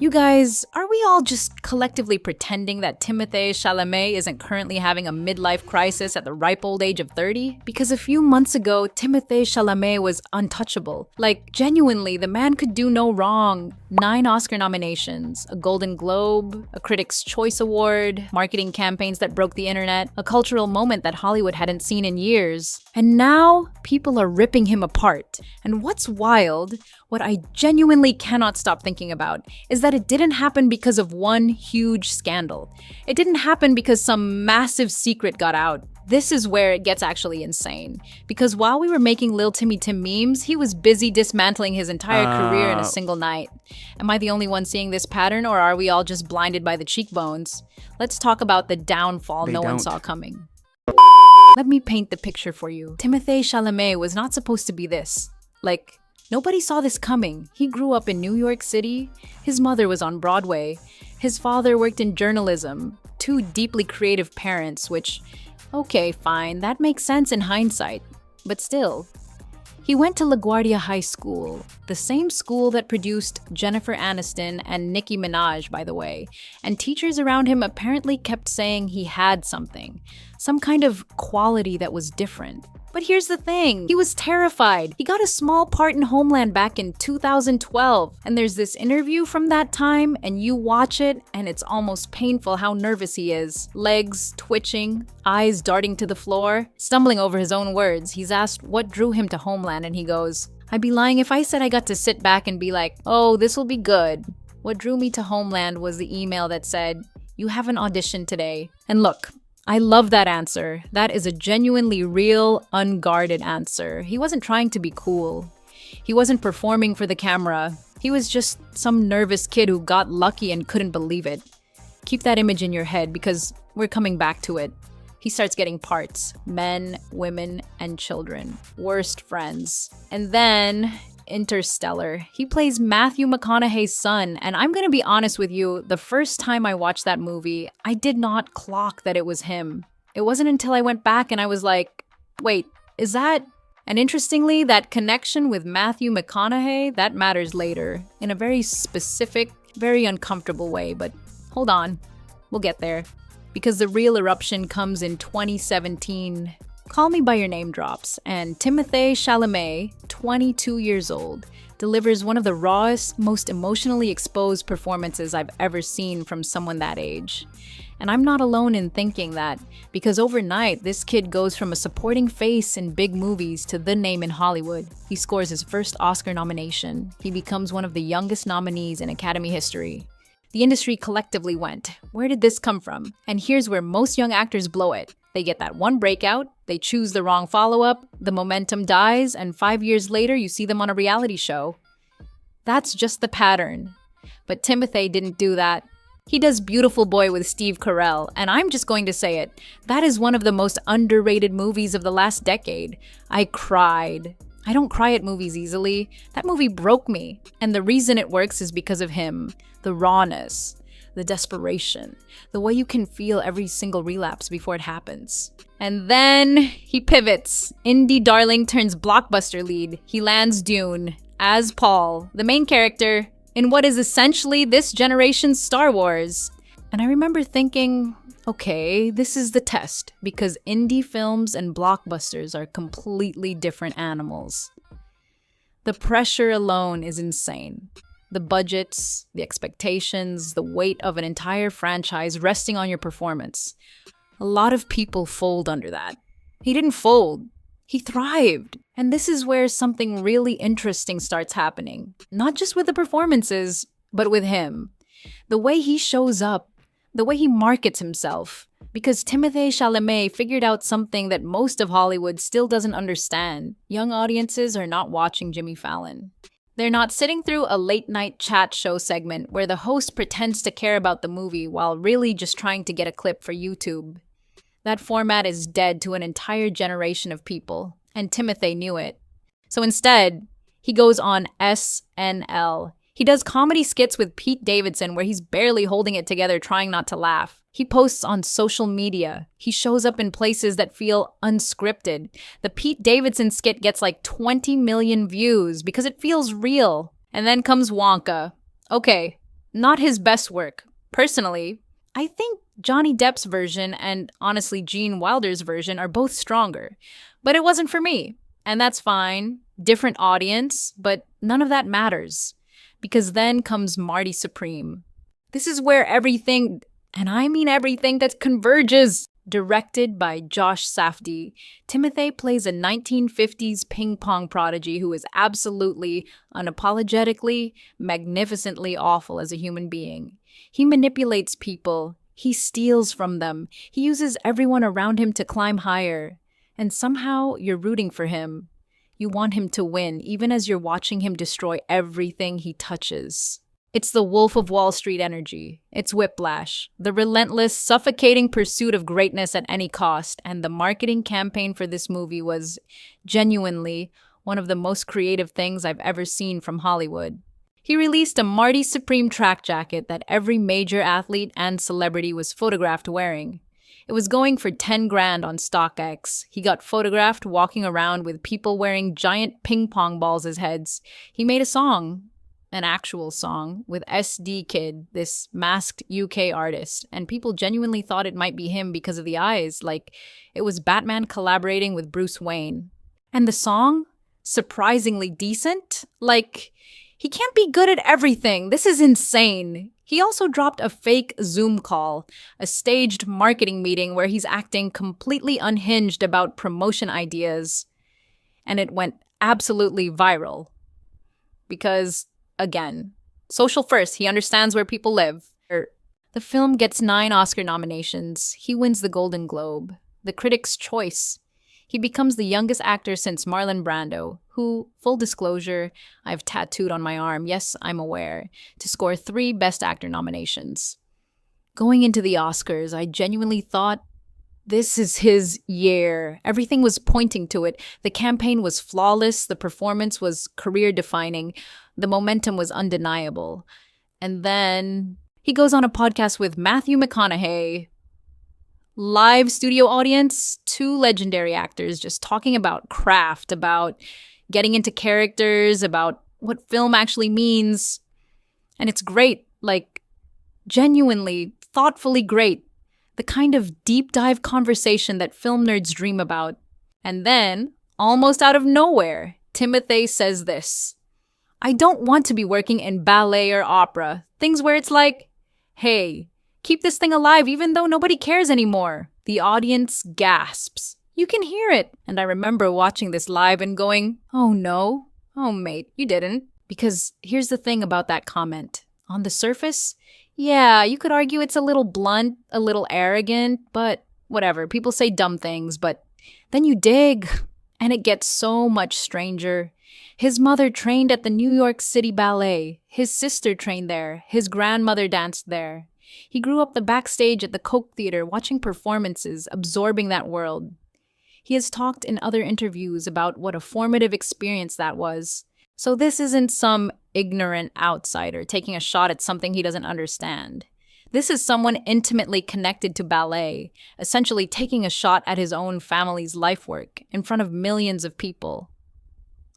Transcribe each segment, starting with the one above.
You guys, are we all just collectively pretending that Timothée Chalamet isn't currently having a midlife crisis at the ripe old age of 30? Because a few months ago, Timothée Chalamet was untouchable. Like, genuinely, the man could do no wrong. 9 Oscar nominations, a Golden Globe, a Critics' Choice Award, marketing campaigns that broke the internet, a cultural moment that Hollywood hadn't seen in years. And now, people are ripping him apart. And what's wild, what I genuinely cannot stop thinking about, is that it didn't happen because of one huge scandal. It didn't happen because some massive secret got out. This is where it gets actually insane. Because while we were making Lil Timmy Tim memes, he was busy dismantling his entire career in a single night. Am I the only one seeing this pattern, or are we all just blinded by the cheekbones? Let's talk about the downfall no one saw coming. Let me paint the picture for you. Timothée Chalamet was not supposed to be this. Like, nobody saw this coming. He grew up in New York City. His mother was on Broadway. His father worked in journalism. 2 deeply creative parents, which, okay, fine, that makes sense in hindsight. But still. He went to LaGuardia High School, the same school that produced Jennifer Aniston and Nicki Minaj, by the way. And teachers around him apparently kept saying he had something. Some kind of quality that was different. But here's the thing, he was terrified. He got a small part in Homeland back in 2012, and there's this interview from that time, and you watch it, and it's almost painful how nervous he is. Legs twitching, eyes darting to the floor, stumbling over his own words. He's asked what drew him to Homeland, and he goes, "I'd be lying if I said I got to sit back and be like, oh, this will be good. What drew me to Homeland was the email that said, you have an audition today." And look, I love that answer. That is a genuinely real, unguarded answer. He wasn't trying to be cool. He wasn't performing for the camera. He was just some nervous kid who got lucky and couldn't believe it. Keep that image in your head because we're coming back to it. He starts getting parts. Men, women, and children. Worst friends. And then Interstellar. He plays Matthew McConaughey's son, and I'm gonna be honest with you, the first time I watched that movie, I did not clock that it was him. It wasn't until I went back and I was like, wait, is that? And interestingly, that connection with Matthew McConaughey, that matters later, in a very specific, very uncomfortable way, but hold on, we'll get there. Because the real eruption comes in 2017. Call Me By Your Name drops, and Timothée Chalamet, 22 years old, delivers one of the rawest, most emotionally exposed performances I've ever seen from someone that age. And I'm not alone in thinking that, because overnight, this kid goes from a supporting face in big movies to the name in Hollywood. He scores his first Oscar nomination. He becomes one of the youngest nominees in Academy history. The industry collectively went, where did this come from? And here's where most young actors blow it. They get that one breakout, they choose the wrong follow-up, the momentum dies, and 5 years later you see them on a reality show. That's just the pattern. But Timothée didn't do that. He does Beautiful Boy with Steve Carell, and I'm just going to say it. That is one of the most underrated movies of the last decade. I cried. I don't cry at movies easily. That movie broke me. And the reason it works is because of him. The rawness. The desperation, the way you can feel every single relapse before it happens. And then he pivots. Indie darling turns blockbuster lead. He lands Dune as Paul, the main character, in what is essentially this generation's Star Wars. And I remember thinking, okay, this is the test, because indie films and blockbusters are completely different animals. The pressure alone is insane. The budgets, the expectations, the weight of an entire franchise resting on your performance. A lot of people fold under that. He didn't fold. He thrived. And this is where something really interesting starts happening. Not just with the performances, but with him. The way he shows up, the way he markets himself. Because Timothée Chalamet figured out something that most of Hollywood still doesn't understand. Young audiences are not watching Jimmy Fallon. They're not sitting through a late-night chat show segment where the host pretends to care about the movie while really just trying to get a clip for YouTube. That format is dead to an entire generation of people, and Timothée knew it. So instead, he goes on SNL. He does comedy skits with Pete Davidson where he's barely holding it together trying not to laugh. He posts on social media. He shows up in places that feel unscripted. The Pete Davidson skit gets like 20 million views because it feels real. And then comes Wonka. Okay, Not his best work. Personally, I think Johnny Depp's version and honestly Gene Wilder's version are both stronger. But it wasn't for me. And that's fine. Different audience, but none of that matters. Because then comes Marty Supreme. This is where everything, and I mean everything, that converges. Directed by Josh Safdie, Timothée plays a 1950s ping pong prodigy who is absolutely, unapologetically, magnificently awful as a human being. He manipulates people. He steals from them. He uses everyone around him to climb higher. And somehow you're rooting for him. You want him to win, even as you're watching him destroy everything he touches. It's the Wolf of Wall Street energy. It's Whiplash, the relentless, suffocating pursuit of greatness at any cost, and the marketing campaign for this movie was genuinely one of the most creative things I've ever seen from Hollywood. He released a Marty Supreme track jacket that every major athlete and celebrity was photographed wearing. It was going for 10 grand on StockX. He got photographed walking around with people wearing giant ping pong balls as heads. He made a song. An actual song, with SD Kid, this masked UK artist, and people genuinely thought it might be him because of the eyes, like it was Batman collaborating with Bruce Wayne. And the song? Surprisingly decent? Like, he can't be good at everything. This is insane. He also dropped a fake Zoom call, a staged marketing meeting where he's acting completely unhinged about promotion ideas, and it went absolutely viral. Because again, social first, he understands where people live. The film gets 9 Oscar nominations. He wins the Golden Globe, the Critics' Choice. He becomes the youngest actor since Marlon Brando, who, full disclosure, I've tattooed on my arm, yes, I'm aware, to score 3 Best Actor nominations. Going into the Oscars, I genuinely thought, this is his year. Everything was pointing to it. The campaign was flawless. The performance was career-defining. The momentum was undeniable. And then he goes on a podcast with Matthew McConaughey. Live studio audience, 2 legendary actors just talking about craft, about getting into characters, about what film actually means. And it's great, like genuinely, thoughtfully great. The kind of deep dive conversation that film nerds dream about. And then, almost out of nowhere, Timothée says this. I don't want to be working in ballet or opera. Things where it's like, hey, keep this thing alive even though nobody cares anymore. The audience gasps. You can hear it. And I remember watching this live and going, oh no. Oh mate, you didn't. Because here's the thing about that comment. On the surface, yeah, you could argue it's a little blunt, a little arrogant, but whatever. People say dumb things, but then you dig, and it gets so much stranger. His mother trained at the New York City Ballet. His sister trained there. His grandmother danced there. He grew up the backstage at the Coke Theater, watching performances, absorbing that world. He has talked in other interviews about what a formative experience that was. So this isn't some ignorant outsider taking a shot at something he doesn't understand. This is someone intimately connected to ballet, essentially taking a shot at his own family's life work in front of millions of people.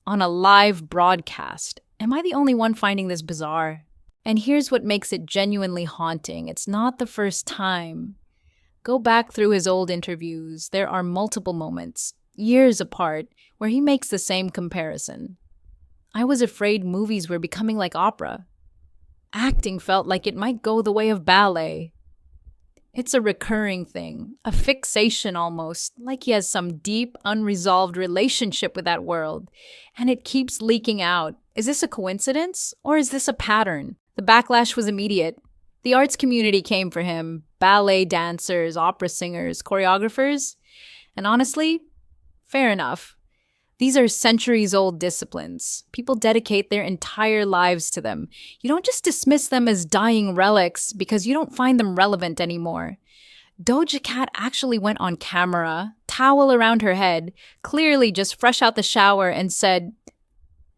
On a live broadcast. Am I the only one finding this bizarre? And here's what makes it genuinely haunting. It's not the first time. Go back through his old interviews. There are multiple moments, years apart, where he makes the same comparison. I was afraid movies were becoming like opera. Acting felt like it might go the way of ballet. It's a recurring thing, a fixation almost, like he has some deep, unresolved relationship with that world, and it keeps leaking out. Is this a coincidence, or is this a pattern? The backlash was immediate. The arts community came for him, ballet dancers, opera singers, choreographers, and honestly, fair enough. These are centuries-old disciplines. People dedicate their entire lives to them. You don't just dismiss them as dying relics because you don't find them relevant anymore. Doja Cat actually went on camera, towel around her head, clearly just fresh out the shower, and said,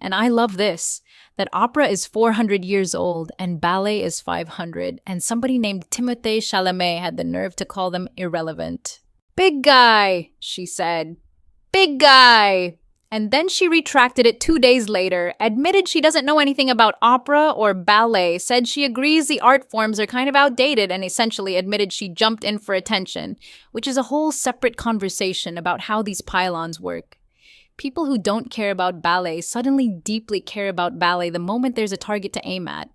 and I love this, that opera is 400 years old and ballet is 500, and somebody named Timothée Chalamet had the nerve to call them irrelevant. Big guy, she said. Big guy! And then she retracted it 2 days later, admitted she doesn't know anything about opera or ballet, said she agrees the art forms are kind of outdated, and essentially admitted she jumped in for attention, which is a whole separate conversation about how these pylons work. People who don't care about ballet suddenly deeply care about ballet the moment there's a target to aim at.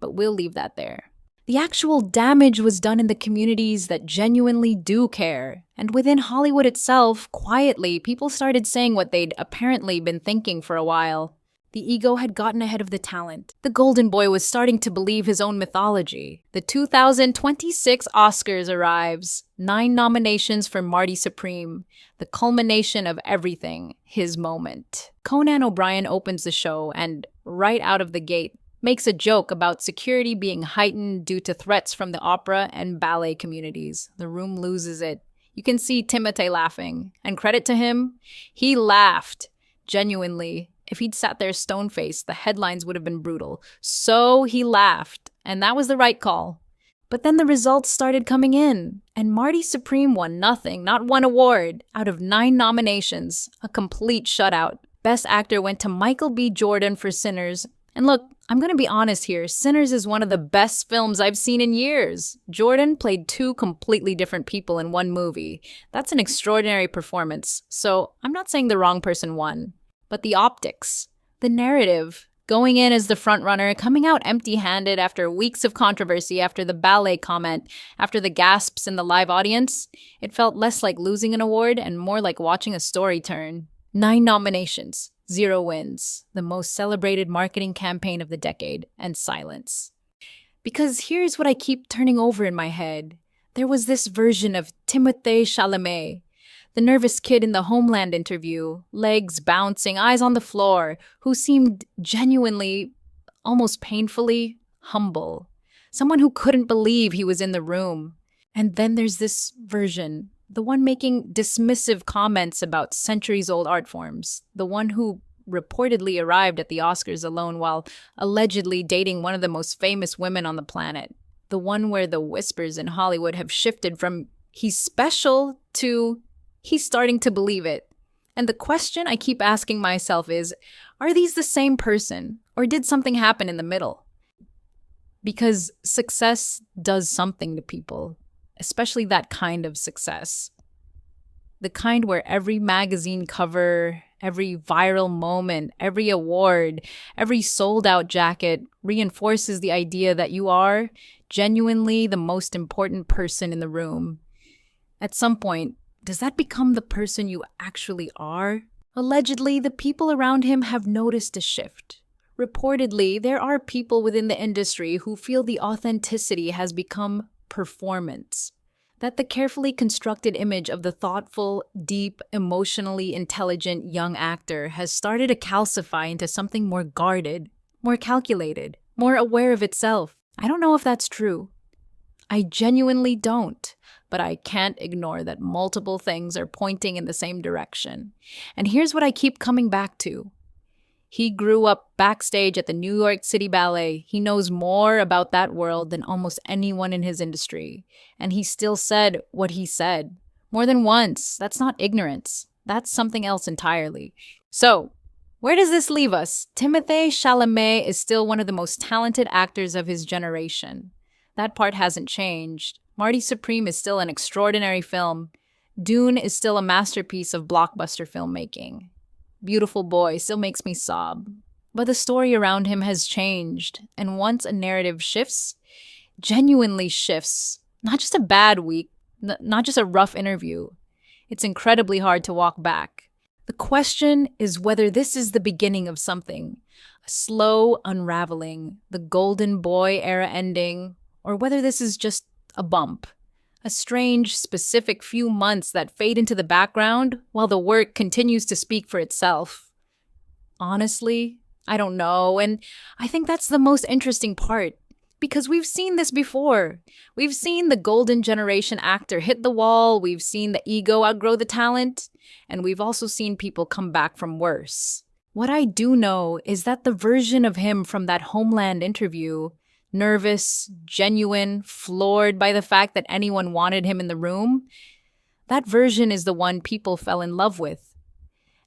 But we'll leave that there. The actual damage was done in the communities that genuinely do care. And within Hollywood itself, quietly, people started saying what they'd apparently been thinking for a while. The ego had gotten ahead of the talent. The golden boy was starting to believe his own mythology. The 2026 Oscars arrives. 9 nominations for Marty Supreme. The culmination of everything. His moment. Conan O'Brien opens the show and, right out of the gate, makes a joke about security being heightened due to threats from the opera and ballet communities. The room loses it. You can see Timothée laughing. And credit to him, he laughed. Genuinely. If he'd sat there stone-faced, the headlines would have been brutal. So he laughed. And that was the right call. But then the results started coming in. And Marty Supreme won nothing, not one award, out of 9 nominations. A complete shutout. Best Actor went to Michael B. Jordan for Sinners. And look, I'm going to be honest here, Sinners is one of the best films I've seen in years. Jordan played 2 completely different people in one movie. That's an extraordinary performance, so I'm not saying the wrong person won. But the optics, the narrative, going in as the frontrunner, coming out empty-handed after weeks of controversy, after the ballet comment, after the gasps in the live audience, it felt less like losing an award and more like watching a story turn. 9 nominations. 0 wins, the most celebrated marketing campaign of the decade, and silence. Because here's what I keep turning over in my head. There was this version of Timothée Chalamet, the nervous kid in the Homeland interview, legs bouncing, eyes on the floor, who seemed genuinely, almost painfully, humble. Someone who couldn't believe he was in the room. And then there's this version, the one making dismissive comments about centuries-old art forms, the one who reportedly arrived at the Oscars alone while allegedly dating one of the most famous women on the planet, the one where the whispers in Hollywood have shifted from he's special to he's starting to believe it. And the question I keep asking myself is, are these the same person, or did something happen in the middle? Because success does something to people. Especially that kind of success. The kind where every magazine cover, every viral moment, every award, every sold-out jacket reinforces the idea that you are genuinely the most important person in the room. At some point, does that become the person you actually are? Allegedly, the people around him have noticed a shift. Reportedly, there are people within the industry who feel the authenticity has become performance. That the carefully constructed image of the thoughtful, deep, emotionally intelligent young actor has started to calcify into something more guarded, more calculated, more aware of itself. I don't know if that's true. I genuinely don't, but I can't ignore that multiple things are pointing in the same direction. And here's what I keep coming back to. He grew up backstage at the New York City Ballet. He knows more about that world than almost anyone in his industry. And he still said what he said. More than once. That's not ignorance. That's something else entirely. So, where does this leave us? Timothée Chalamet is still one of the most talented actors of his generation. That part hasn't changed. Marty Supreme is still an extraordinary film. Dune is still a masterpiece of blockbuster filmmaking. Beautiful Boy still makes me sob. But the story around him has changed, and once a narrative shifts, genuinely shifts, not just a bad week, not just a rough interview, it's incredibly hard to walk back. The question is whether this is the beginning of something, a slow unraveling, the golden boy era ending, or whether this is just a bump. A strange, specific few months that fade into the background while the work continues to speak for itself. Honestly, I don't know, and I think that's the most interesting part. Because we've seen this before. We've seen the golden generation actor hit the wall, we've seen the ego outgrow the talent, and we've also seen people come back from worse. What I do know is that the version of him from that Homeland interview, nervous, genuine, floored by the fact that anyone wanted him in the room, that version is the one people fell in love with.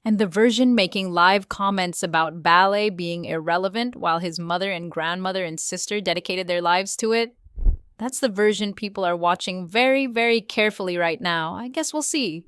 And the version making live comments about ballet being irrelevant while his mother and grandmother and sister dedicated their lives to it? That's the version people are watching very, very carefully right now. I guess we'll see.